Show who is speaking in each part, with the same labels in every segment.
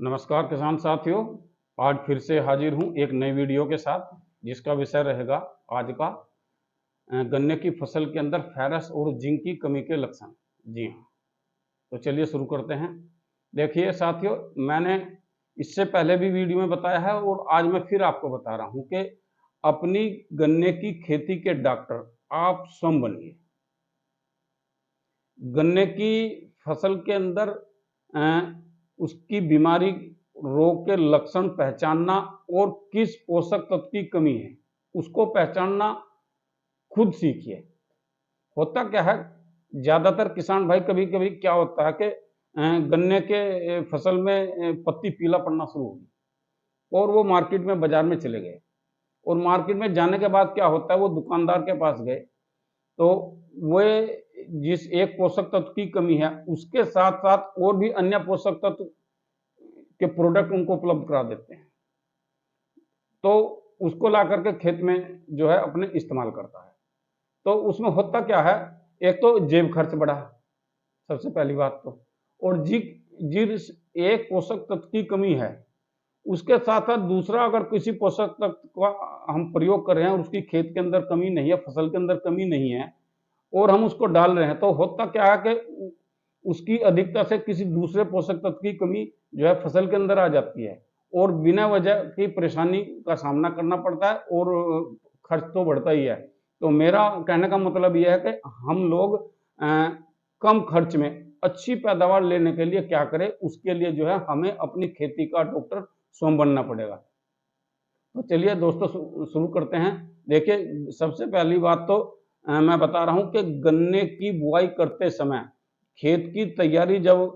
Speaker 1: नमस्कार किसान साथियों, आज फिर से हाजिर हूँ एक नई वीडियो के साथ, जिसका विषय रहेगा आज का गन्ने की फसल के अंदर फेरस और जिंक की कमी के लक्षण। जी हाँ, तो चलिए शुरू करते हैं। देखिए साथियों, मैंने इससे पहले भी वीडियो में बताया है और आज मैं फिर आपको बता रहा हूँ कि अपनी गन्ने की खेती के डॉक्टर आप स्वयं बनिए। गन्ने की फसल के अंदर उसकी बीमारी, रोग के लक्षण पहचानना और किस पोषक तत्व की कमी है उसको पहचानना खुद सीखिए। होता क्या है, ज्यादातर किसान भाई कभी कभी क्या होता है कि गन्ने के फसल में पत्ती पीला पड़ना शुरू होगी और वो मार्केट में, बाजार में चले गए और मार्केट में जाने के बाद क्या होता है, वो दुकानदार के पास गए तो वे जिस एक पोषक तत्व की कमी है उसके साथ साथ और भी अन्य पोषक तत्व के प्रोडक्ट उनको उपलब्ध करा देते हैं, तो उसको ला करके खेत में जो है अपने इस्तेमाल करता है। तो उसमें होता क्या है, एक तो जेब खर्च बढ़ा सबसे पहली बात तो, और जिस एक पोषक तत्व की कमी है उसके साथ साथ दूसरा अगर किसी पोषक तत्व का हम प्रयोग कर रहे हैं और उसकी खेत के अंदर कमी नहीं है, फसल के अंदर कमी नहीं है और हम उसको डाल रहे हैं, तो होता क्या है कि उसकी अधिकता से किसी दूसरे पोषक तत्व की कमी जो है फसल के अंदर आ जाती है और बिना वजह की परेशानी का सामना करना पड़ता है और खर्च तो बढ़ता ही है। तो मेरा कहने का मतलब यह है कि हम लोग कम खर्च में अच्छी पैदावार लेने के लिए क्या करें, उसके लिए जो है हमें अपनी खेती का डॉक्टर स्वयं बनना पड़ेगा। तो चलिए दोस्तों शुरू करते हैं। देखिए सबसे पहली बात तो मैं बता रहा हूं कि गन्ने की बुआई करते समय खेत की तैयारी जब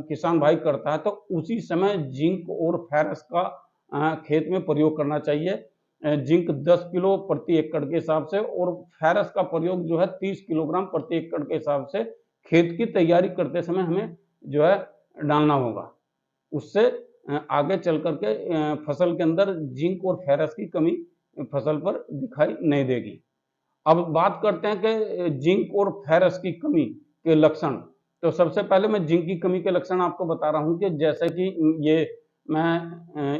Speaker 1: किसान भाई करता है तो उसी समय जिंक और फेरस का खेत में प्रयोग करना चाहिए। जिंक 10 किलो प्रति एकड़ के हिसाब से और फेरस का प्रयोग जो है 30 किलोग्राम प्रति एकड़ के हिसाब से खेत की तैयारी करते समय हमें जो है डालना होगा। उससे आगे चल करके फसल के अंदर जिंक और फेरस की कमी फसल पर दिखाई नहीं देगी। अब बात करते हैं कि जिंक और फेरस की कमी के लक्षण। तो सबसे पहले मैं जिंक की कमी के लक्षण आपको बता रहा हूं कि जैसे कि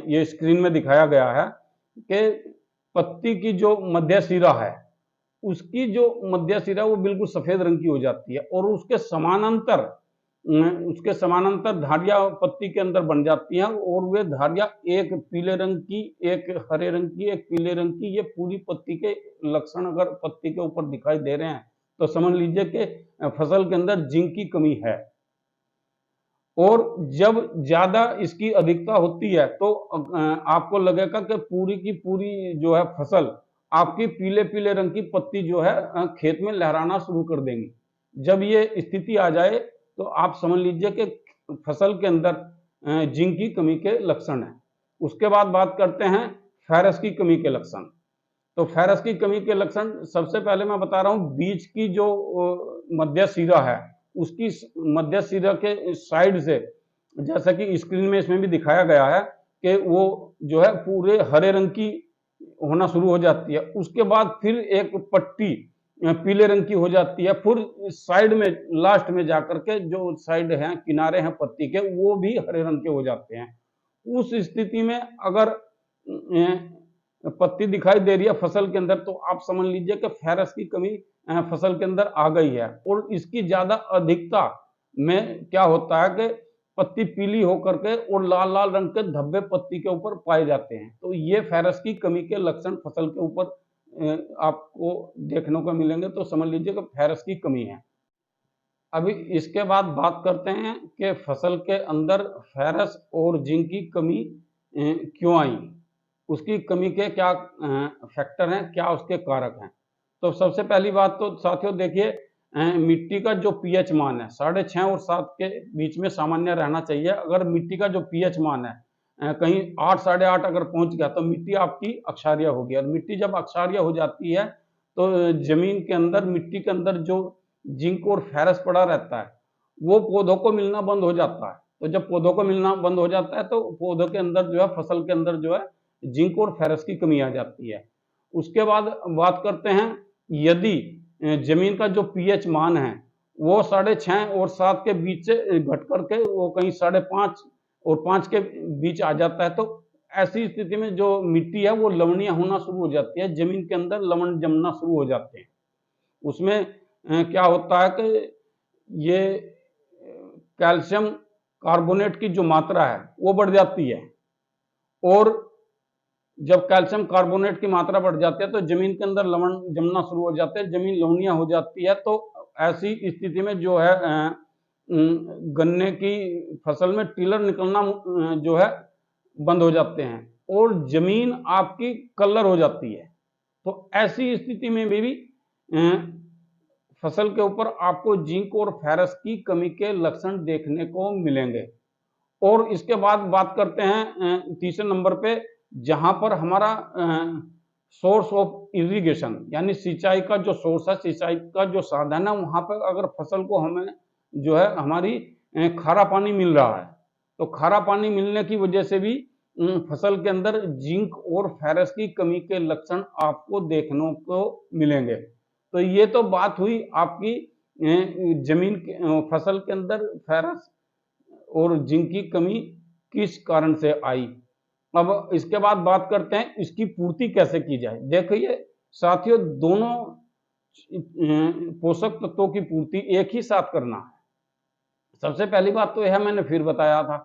Speaker 1: ये स्क्रीन में दिखाया गया है कि पत्ती की जो मध्य सिरा है उसकी जो मध्य सिरा वो बिल्कुल सफेद रंग की हो जाती है और उसके समानांतर धारियां पत्ती के अंदर बन जाती हैं और वे धारियां एक पीले रंग की, एक हरे रंग की, एक पीले रंग की, ये पूरी पत्ती के लक्षण अगर पत्ती के ऊपर दिखाई दे रहे हैं तो समझ लीजिए कि फसल के अंदर जिंक की कमी है। और जब ज्यादा इसकी अधिकता होती है तो आपको लगेगा कि पूरी की पूरी जो है फसल आपकी पीले पीले रंग की पत्ती जो है खेत में लहराना शुरू कर देंगी। जब ये स्थिति आ जाए तो आप समझ लीजिए कि फसल के अंदर जिंक की कमी के लक्षण है। उसके बाद बात करते हैं फेरस की कमी के लक्षण। तो फेरस की कमी के लक्षण सबसे पहले मैं बता रहा हूँ, बीज की जो मध्य सिरा है उसकी मध्य सिरा के साइड से, जैसा कि स्क्रीन में इसमें भी दिखाया गया है कि वो जो है पूरे हरे रंग की होना शुरू हो जाती है। उसके बाद फिर एक पट्टी पीले रंग की हो जाती है, फिर साइड में लास्ट में जाकर के जो साइड है, किनारे हैं पत्ती के, वो भी हरे रंग के हो जाते हैं। उस स्थिति में अगर पत्ती दिखाई दे रही है फसल के अंदर तो आप समझ लीजिए कि फेरस की कमी फसल के अंदर आ गई है। और इसकी ज्यादा अधिकता में क्या होता है कि पत्ती पीली होकर के और लाल लाल रंग के धब्बे पत्ती के ऊपर पाए जाते हैं। तो ये फेरस की कमी के लक्षण फसल के ऊपर आपको देखने को मिलेंगे, तो समझ लीजिए कि फेरस की कमी है। अभी इसके बाद बात करते हैं कि फसल के अंदर फेरस और जिंक की कमी क्यों आई, उसकी कमी के क्या फैक्टर हैं, क्या उसके कारक हैं। तो सबसे पहली बात तो साथियों देखिए, मिट्टी का जो पीएच मान है 6.5 और 7 के बीच में सामान्य रहना चाहिए। अगर मिट्टी का जो पीएच मान है कहीं 8, 8.5 अगर पहुंच गया तो मिट्टी आपकी अक्षारीय होगी, और मिट्टी जब अक्षारीय हो जाती है तो जमीन के अंदर, मिट्टी के अंदर जो जिंक और फेरस पड़ा रहता है वो पौधों को मिलना बंद हो जाता है। तो जब पौधों को मिलना बंद हो जाता है तो पौधों के अंदर जो है, फसल के अंदर जो है जिंक और फेरस की कमी आ जाती है। उसके बाद बात करते हैं, यदि जमीन का जो पीएच मान है वो 6.5 और 7 के बीच से घट करके वो कहीं 5.5 और 5 के बीच आ जाता है, तो ऐसी स्थिति में जो मिट्टी है वो लवणीय होना शुरू हो जाती है, जमीन के अंदर लवण जमना शुरू हो जाते हैं। उसमें क्या होता है कि ये कैल्शियम कार्बोनेट की जो मात्रा है वो बढ़ जाती है, और जब कैल्शियम कार्बोनेट की मात्रा बढ़ जाती है तो जमीन के अंदर लवण जमना शुरू हो जाते हैं, जमीन लवणीय हो जाती है। तो ऐसी स्थिति में जो है गन्ने की फसल में टिलर निकलना जो है बंद हो जाते हैं, और जमीन आपकी कलर हो जाती है। तो ऐसी स्थिति में भी फसल के ऊपर आपको जिंक और फेरस की कमी के लक्षण देखने को मिलेंगे। और इसके बाद बात करते हैं तीसरे नंबर पे, जहां पर हमारा सोर्स ऑफ इरिगेशन यानी सिंचाई का जो सोर्स है, सिंचाई का जो साधन है, वहां पर अगर फसल को हमें जो है हमारी खारा पानी मिल रहा है, तो खारा पानी मिलने की वजह से भी फसल के अंदर जिंक और फेरस की कमी के लक्षण आपको देखने को मिलेंगे। तो ये तो बात हुई आपकी जमीन फसल के अंदर फेरस और जिंक की कमी किस कारण से आई। अब इसके बाद बात करते हैं इसकी पूर्ति कैसे की जाए। देखिए साथियों, दोनों पोषक तत्वों की पूर्ति एक ही साथ करना है। सबसे पहली बात तो यह मैंने फिर बताया था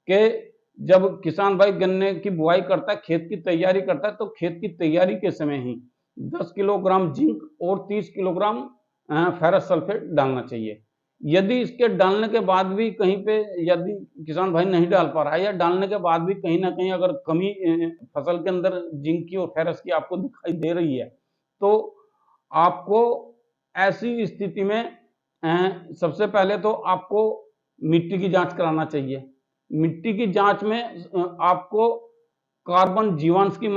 Speaker 1: कि जब किसान भाई गन्ने की बुआई करता है, खेत की तैयारी करता है, तो खेत की तैयारी के समय ही 10 किलोग्राम जिंक और 30 किलोग्राम फेरस सल्फेट डालना चाहिए। यदि इसके डालने के बाद भी कहीं पे यदि किसान भाई नहीं डाल पा रहा है, या डालने के बाद भी कहीं ना कहीं अगर कमी फसल के अंदर जिंक की और फेरस की आपको दिखाई दे रही है, तो आपको ऐसी स्थिति में सबसे पहले तो आपको मिट्टी की जांच कराना चाहिए। मिट्टी की जांच में आपको कार्बन जीवांश की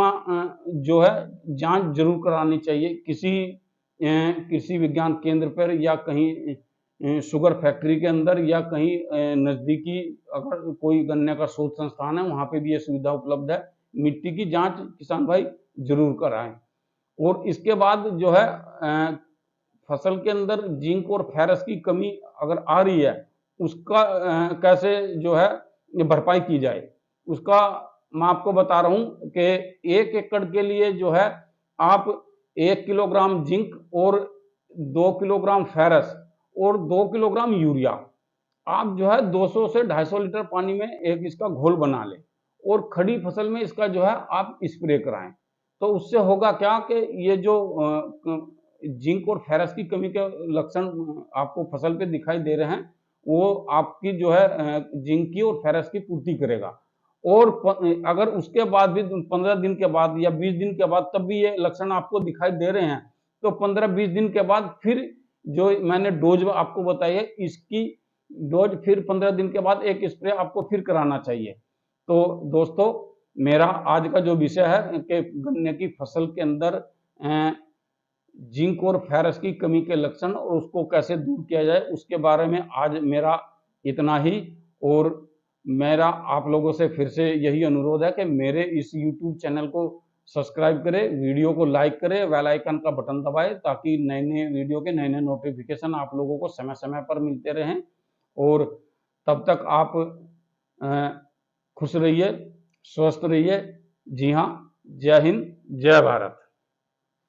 Speaker 1: जो है जांच जरूर करानी चाहिए, किसी कृषि विज्ञान केंद्र पर, या कहीं शुगर फैक्ट्री के अंदर, या कहीं नजदीकी अगर कोई गन्ने का शोध संस्थान है वहां पे भी ये सुविधा उपलब्ध है। मिट्टी की जांच किसान भाई जरूर कराएं। और इसके बाद जो है फसल के अंदर जिंक और फेरस की कमी अगर आ रही है, उसका कैसे जो है भरपाई की जाए, उसका मैं आपको बता रहा हूं कि 1 एकड़ के लिए जो है आप 1 किलोग्राम जिंक और 2 किलोग्राम फेरस और 2 किलोग्राम यूरिया आप जो है 200 से 250 लीटर पानी में एक इसका घोल बना लें, और खड़ी फसल में इसका जो है आप स्प्रे कराएं। तो उससे होगा क्या कि ये जो जिंक और फेरस की कमी के लक्षण आपको फसल पे दिखाई दे रहे हैं, वो आपकी जो है जिंक की और फेरस की पूर्ति करेगा। और अगर उसके बाद भी 15 दिन के बाद या 20 दिन के बाद तब भी ये लक्षण आपको दिखाई दे रहे हैं, तो 15-20 दिन के बाद फिर जो मैंने डोज आपको बताई है, इसकी डोज फिर 15 दिन के बाद एक स्प्रे आपको फिर कराना चाहिए। तो दोस्तों, मेरा आज का जो विषय है कि गन्ने की फसल के अंदर जिंक और फेरस की कमी के लक्षण और उसको कैसे दूर किया जाए, उसके बारे में आज मेरा इतना ही। और मेरा आप लोगों से फिर से यही अनुरोध है कि मेरे इस YouTube चैनल को सब्सक्राइब करें, वीडियो को लाइक करें, बेल आइकन का बटन दबाएं, ताकि नए नए वीडियो के नए नए नोटिफिकेशन आप लोगों को समय समय पर मिलते रहें। और तब तक आप खुश रहिए, स्वस्थ रहिए। जी हाँ, जय हिंद, जय भारत।